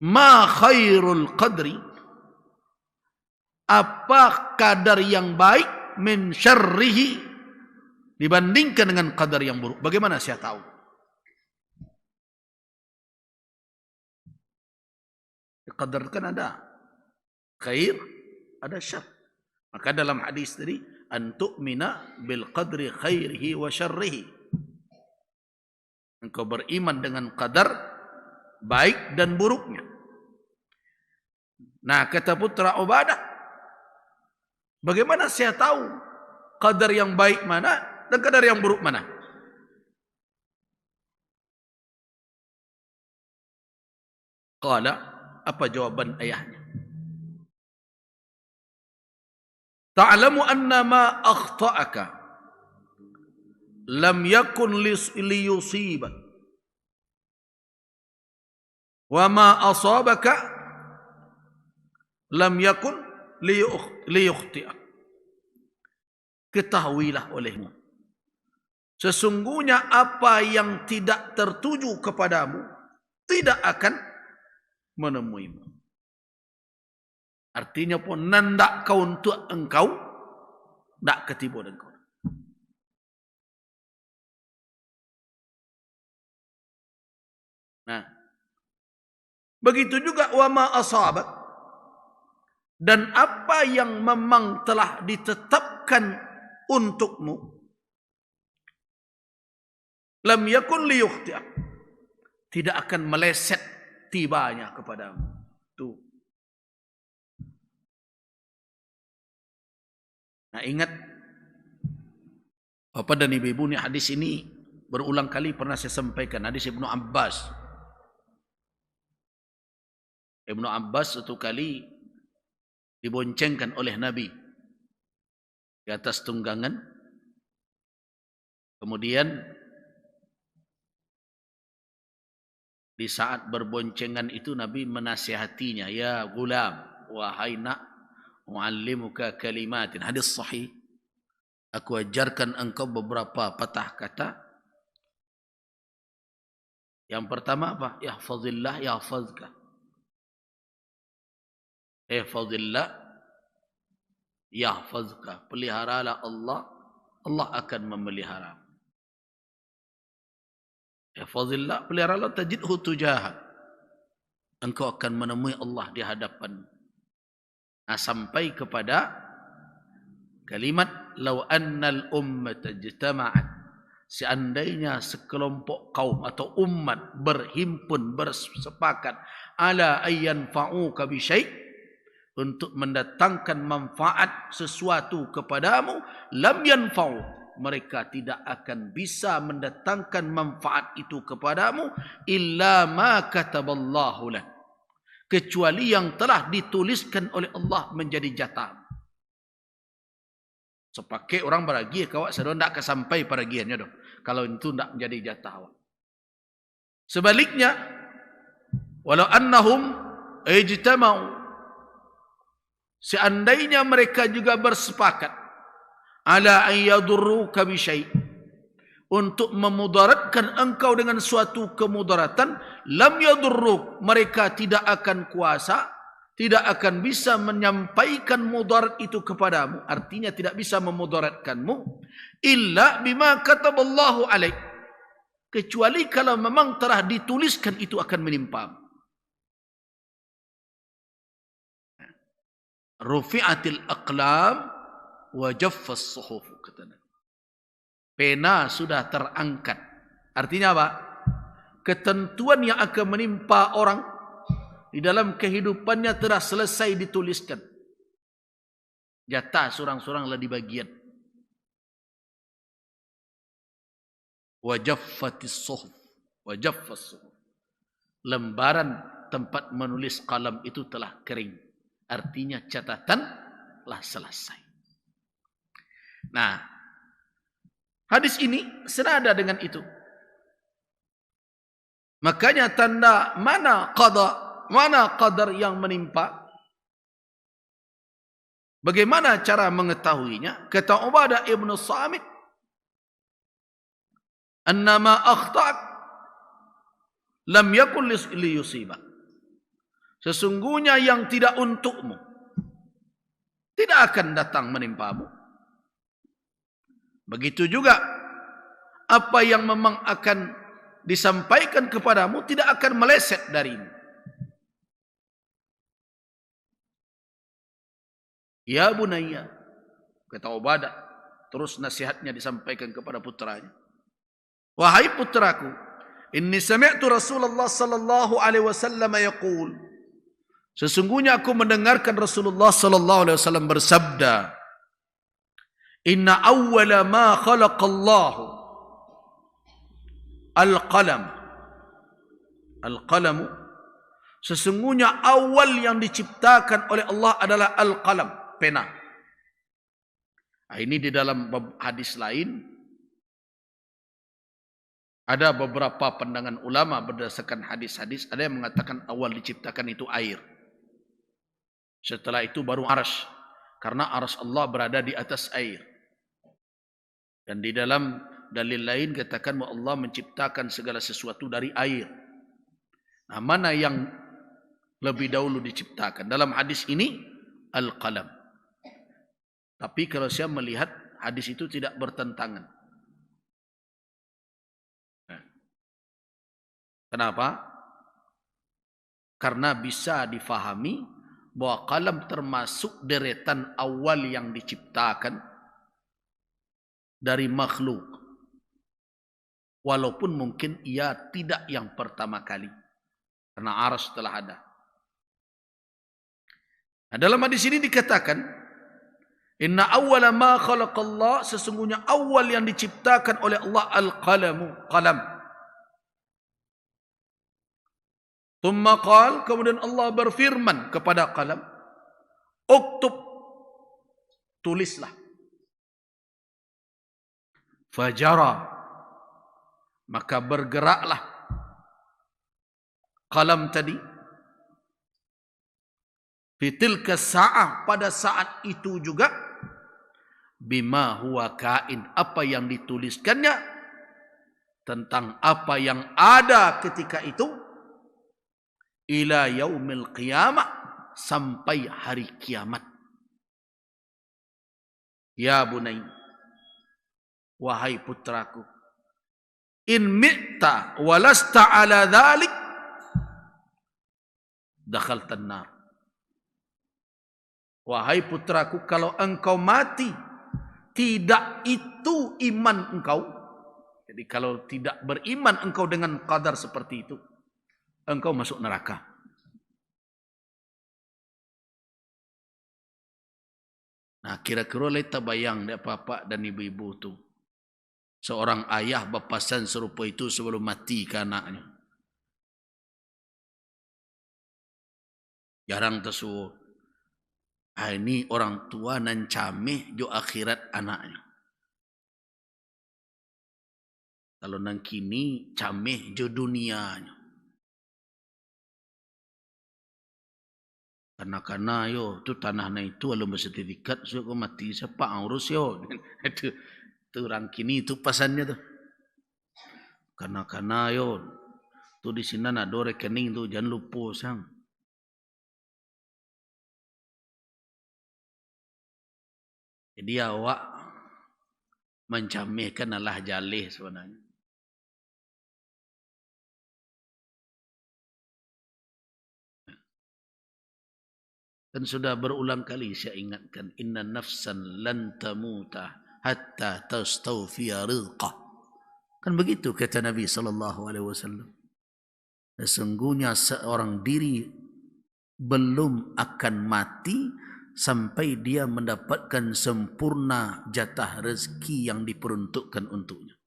Ma khairul qadri, apa kadar yang baik, min syarrihi, dibandingkan dengan kadar yang buruk. Bagaimana saya tahu? Kadar kan ada khair, ada syar. Maka dalam hadis tadi, an tu'mina bil qadri khairihi wa syarrihi. Engkau beriman dengan kadar baik dan buruknya. Nah, kata putra Ubadah, bagaimana saya tahu kadar yang baik mana dan kadar yang buruk mana? Qala, apa jawaban ayahnya? Ta'lamu anna ma akhta'aka lam yakun liyusibak wa ma asabaka lam yakun liyukhti'ak. Ketahuilah olehmu, sesungguhnya apa yang tidak tertuju kepadamu tidak akan menemuimu. Artinya pun nandak kau untuk engkau, tak ketipu engkau. Nah, begitu juga wa ma asabak, dan apa yang memang telah ditetapkan untukmu, lam yakun liyukhti'ak, tidak akan meleset tibanya kepadamu. Tuh. Nah, ingat Bapak dan Ibu-ibu, ni hadis ini berulang kali pernah saya sampaikan. Hadis Ibnu Abbas. Ibnu Abbas satu kali diboncengkan oleh Nabi di atas tunggangan. Kemudian di saat berboncengan itu Nabi menasihatinya, ya gulam, wahai nak, muallimuka kalimatin. Hadis sahih. Aku ajarkan engkau beberapa patah kata. Yang pertama apa? Yahfazillah yahfazka. Ihfazillah yahfazka. Peliharalah Allah, Allah akan memelihara. Ihfazillah, peliharalah, tajidhu tujahak. Engkau akan menemui Allah di hadapan. Nah, sampai kepada kalimat law annal ummata ijtama'at, seandainya sekelompok kaum atau umat berhimpun, bersepakat, ala ayyan fa'uka bi syai', untuk mendatangkan manfaat sesuatu kepadamu, lam yanfa'u, mereka tidak akan bisa mendatangkan manfaat itu kepadamu, illa ma kataballahu lak, kecuali yang telah dituliskan oleh Allah menjadi jatah. Sepakai orang beragi, kawak sedang tak kesampai peragiannya dong. Kalau itu tak menjadi jatah awak. Sebaliknya, walau annahum ijtama'u, seandainya mereka juga bersepakat, ala an yadurruka bi syai', untuk memudaratkan engkau dengan suatu kemudaratan, lam yadurruk, mereka tidak akan kuasa, tidak akan bisa menyampaikan mudarat itu kepadamu, artinya tidak bisa memudaratkanmu, illa bima kataballahu alaik, kecuali kalau memang telah dituliskan itu akan menimpamu. Rufi'atil aqlam wa jaffas suhuf, katanya. Pena sudah terangkat. Artinya apa? Ketentuan yang akan menimpa orang di dalam kehidupannya telah selesai dituliskan. Jatah surang-surang lah di bagian. Wajaffatis suhuf, wajaffas suhuf. Lembaran tempat menulis kalam itu telah kering. Artinya catatan telah selesai. Nah, hadis ini senada dengan itu. Makanya tanda mana qada, mana qadar yang menimpa, bagaimana cara mengetahuinya? Kata Ubadah ibn Samit, annama akhta'ak lam yakun liyusibak, sesungguhnya yang tidak untukmu tidak akan datang menimpamu. Begitu juga apa yang memang akan disampaikan kepadamu tidak akan meleset darimu. Ya bunayya, kata Ubadah, terus nasihatnya disampaikan kepada putranya. Wahai putraku, inni sami'tu Rasulullah sallallahu alaihi wasallam yaqul, sesungguhnya aku mendengarkan Rasulullah sallallahu alaihi wasallam bersabda, inna awwala ma khalaqallahu al-qalam. Al-qalamu, sesungguhnya awal yang diciptakan oleh Allah adalah al-qalam, pena. Ini di dalam hadis lain ada beberapa pandangan ulama berdasarkan hadis-hadis. Ada yang mengatakan awal diciptakan itu air. Setelah itu baru arsy, karena arsy Allah berada di atas air. Dan di dalam dalil lain katakan bahwa Allah menciptakan segala sesuatu dari air. Nah, mana yang lebih dahulu diciptakan? Dalam hadis ini al-qalam. Tapi kalau saya melihat hadis itu tidak bertentangan. Kenapa? Karena bisa difahami bahwa qalam termasuk deretan awal yang diciptakan dari makhluk. Walaupun mungkin ia tidak yang pertama kali. Karena arsy telah ada. Nah, dalam hadis ini dikatakan, inna awwala ma khalaqallah, sesungguhnya awal yang diciptakan oleh Allah al-qalamu, qalam. Thumma qala, kemudian Allah berfirman kepada qalam, uktub, tulislah. Fajara, maka bergeraklah qalam tadi. Fitilka sa'ah, pada saat itu juga, bima huwa kain, apa yang dituliskannya tentang apa yang ada ketika itu, ila yaumil qiyamah, sampai hari kiamat. Ya bunai, wahai putraku, in mi'ta walasta ala dhalik dakhaltan nar. Wahai putraku, kalau engkau mati tidak itu iman engkau, jadi kalau tidak beriman engkau dengan qadar seperti itu, engkau masuk neraka. Nah, kira-kira leta bayang dek bapak dan ibu-ibu tu, seorang ayah berpesan serupa itu sebelum mati ke anaknya. Jarang tersebut. Ini orang tua nan cameh jo akhirat anaknya. Kalau nang kini cameh jo dunianya. Karena yo tu tanah na itu alum bersertifikat so ko mati siapa urus yo. Itu orang kini itu pasannya tu. Karena yo tu di sini ada rekening tu jangan lupa sang. Jadi awak mencamihkan Allah jalih sebenarnya. Dan sudah berulang kali saya ingatkan, inna nafsan lan tamuta hatta tastawfiya rizqah. Kan begitu kata Nabi SAW. Sesungguhnya seorang diri belum akan mati sampai dia mendapatkan sempurna jatah rezeki yang diperuntukkan untuknya.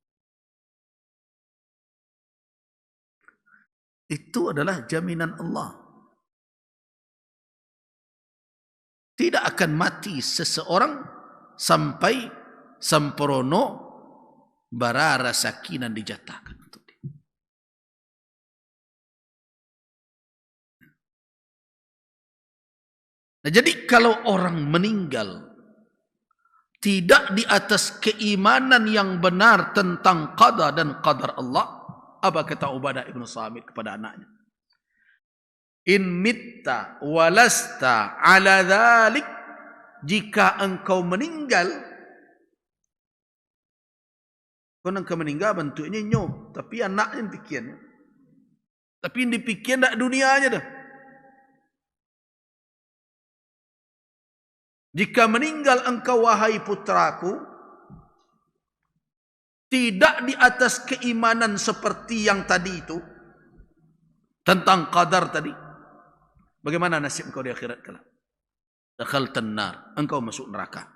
Itu adalah jaminan Allah. Tidak akan mati seseorang sampai sempurna bara rezeki yang dijatahkan untuk dia. Nah, jadi kalau orang meninggal tidak di atas keimanan yang benar tentang qada dan qadar Allah, apa kata Ubadah ibn Samit kepada anaknya? In mitta walasta ala dhalik, jika engkau meninggal, kau engkau meninggal bentuknya nyo, tapi anaknya pikiran. Tapi yang dipikir tak dunianya dah. Jika meninggal engkau wahai putraku, tidak di atas keimanan seperti yang tadi itu, tentang qadar tadi, bagaimana nasib engkau di akhirat kelak? Dakhaltan nar, engkau masuk neraka.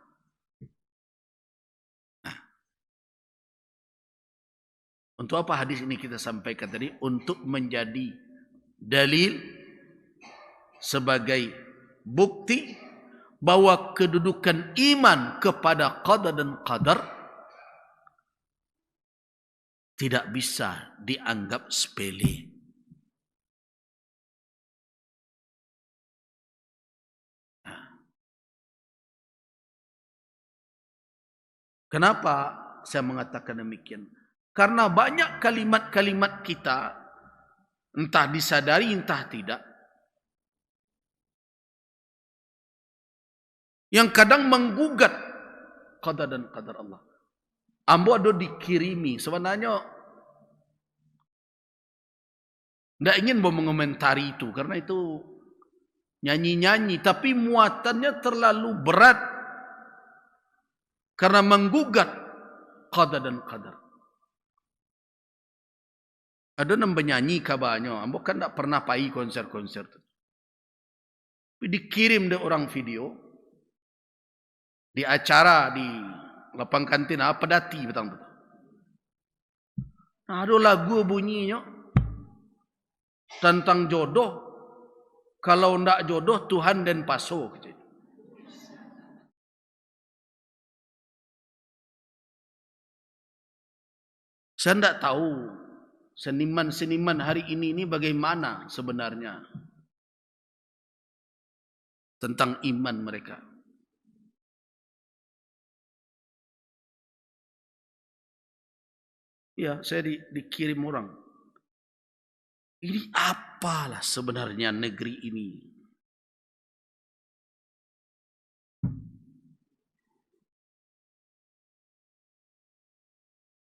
Nah, untuk apa hadis ini kita sampaikan tadi? Untuk menjadi dalil sebagai bukti bahwa kedudukan iman kepada qada dan qadar tidak bisa dianggap sepele. Kenapa saya mengatakan demikian? Karena banyak kalimat-kalimat kita, entah disadari entah tidak, yang kadang menggugat qada dan qadar Allah. Ambo ada dikirimi, sebenarnya tidak ingin mengomentari itu, karena itu nyanyi-nyanyi, tapi muatannya terlalu berat, karena menggugat qada dan qadar. Ada yang penyanyi kabarnya, ambo kan tidak pernah pergi konser-konser. Tapi dikirim dari orang video, di acara di lapang kantin apa dati betul-betul. Nah, ada lagu bunyinya tentang jodoh. Kalau ndak jodoh Tuhan dan paso. Saya ndak tahu seniman-seniman hari ini bagaimana sebenarnya tentang iman mereka. Ya, saya dikirim orang. Ini apalah sebenarnya negeri ini?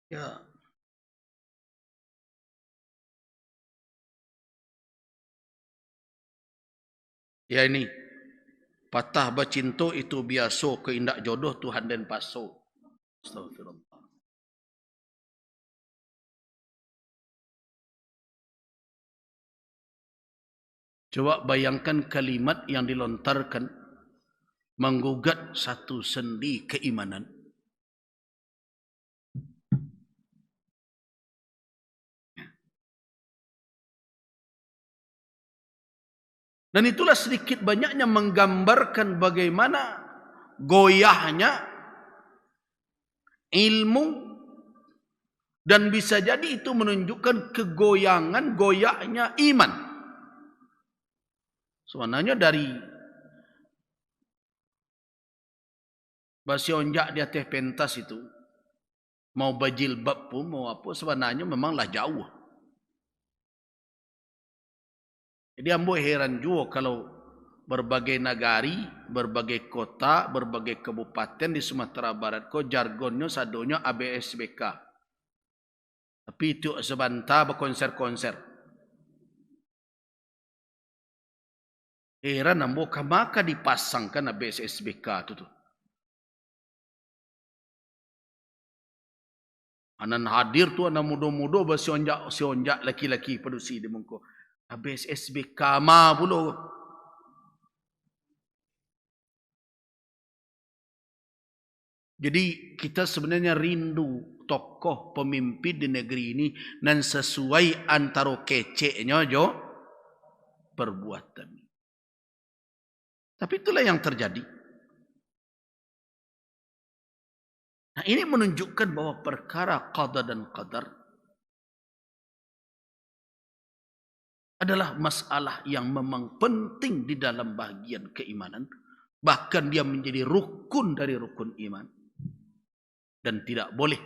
Ya. Ya ini. Patah bacinto itu biasa, keindak jodoh Tuhan dan paso. Astagfirullah. Coba bayangkan kalimat yang dilontarkan menggugat satu sendi keimanan. Dan itulah sedikit banyaknya menggambarkan bagaimana goyahnya ilmu, dan bisa jadi itu menunjukkan kegoyangan goyahnya iman. Sebenarnya dari basionjak di atas pentas itu, mau bajilbab pun mau apa, sebenarnya memanglah jauh. Jadi ambo heran juga kalau berbagai nagari, berbagai kota, berbagai kabupaten di Sumatera Barat kok jargonnya sadonya ABSBK. Tapi itu sebentar berkonser-konser. Heran ambo maka dipasangkan ABSBK itu tuh. Anan hadir tu anak muda-muda bersionjak laki-laki pedusi di mengko. ABSBK ma pula. Jadi kita sebenarnya rindu tokoh pemimpin di negeri ini dan sesuai antara keceknya jo perbuatan. Tapi itulah yang terjadi. Nah, ini menunjukkan bahwa perkara qada dan qadar adalah masalah yang memang penting di dalam bagian keimanan. Bahkan dia menjadi rukun dari rukun iman. Dan tidak boleh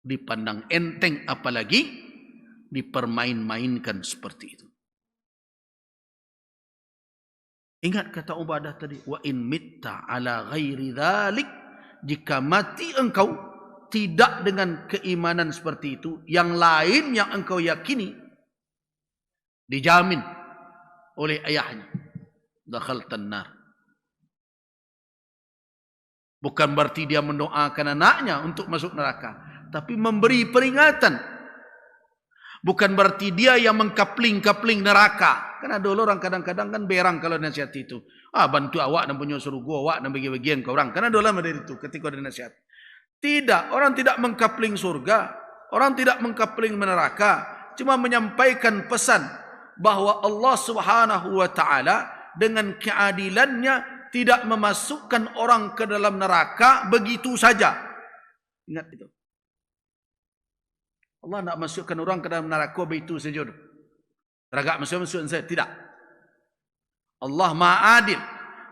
dipandang enteng, apalagi dipermain-mainkan seperti itu. Ingat kata Ubadah tadi, wa in mitta ala ghairi dzalik, jika mati engkau tidak dengan keimanan seperti itu, yang lain yang engkau yakini, dijamin oleh ayahnya, dakhaltan nar. Bukan berarti dia mendoakan anaknya untuk masuk neraka, tapi memberi peringatan. Bukan berarti dia yang mengkapling-kapling neraka. Karena dulu orang kadang-kadang kan berang kalau nasihat itu. Bantu awak dan punya suruh gua, awak dan bagi-bagian ke orang. Karena dulu lama dari itu ketika ada nasihat. Tidak, orang tidak mengkapling surga. Orang tidak mengkapling neraka. Cuma menyampaikan pesan bahawa Allah Subhanahu wa taala dengan keadilannya tidak memasukkan orang ke dalam neraka begitu saja. Ingat itu. Allah nak masukkan orang ke dalam neraka begitu saja. Teragak masuk saya. Tidak. Allah Maha Adil.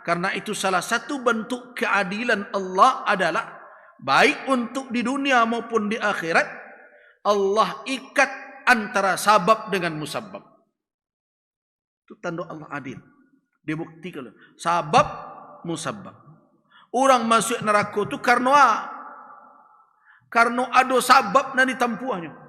Karena itu salah satu bentuk keadilan Allah adalah baik untuk di dunia maupun di akhirat, Allah ikat antara sabab dengan musabab. Itu tanda Allah adil. Dia buktikan sabab musabab. Orang masuk neraka itu karena ada sabab yang ditempuhnya.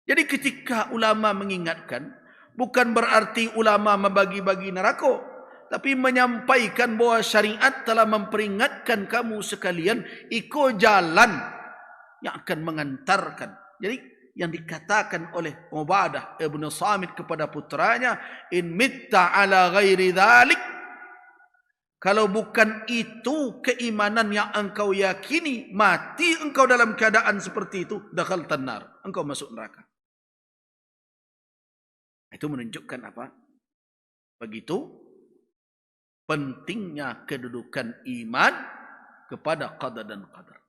Jadi ketika ulama mengingatkan, bukan berarti ulama membagi-bagi neraka, tapi menyampaikan bahawa syariat telah memperingatkan kamu sekalian, ikut jalan yang akan mengantarkan. Jadi yang dikatakan oleh Ubadah Ibn Samit kepada putranya, in mitta ala ghairi dhalik, kalau bukan itu keimanan yang engkau yakini, mati engkau dalam keadaan seperti itu, dakhaltan nar, engkau masuk neraka. Itu menunjukkan apa? Begitu pentingnya kedudukan iman kepada qada dan qadar.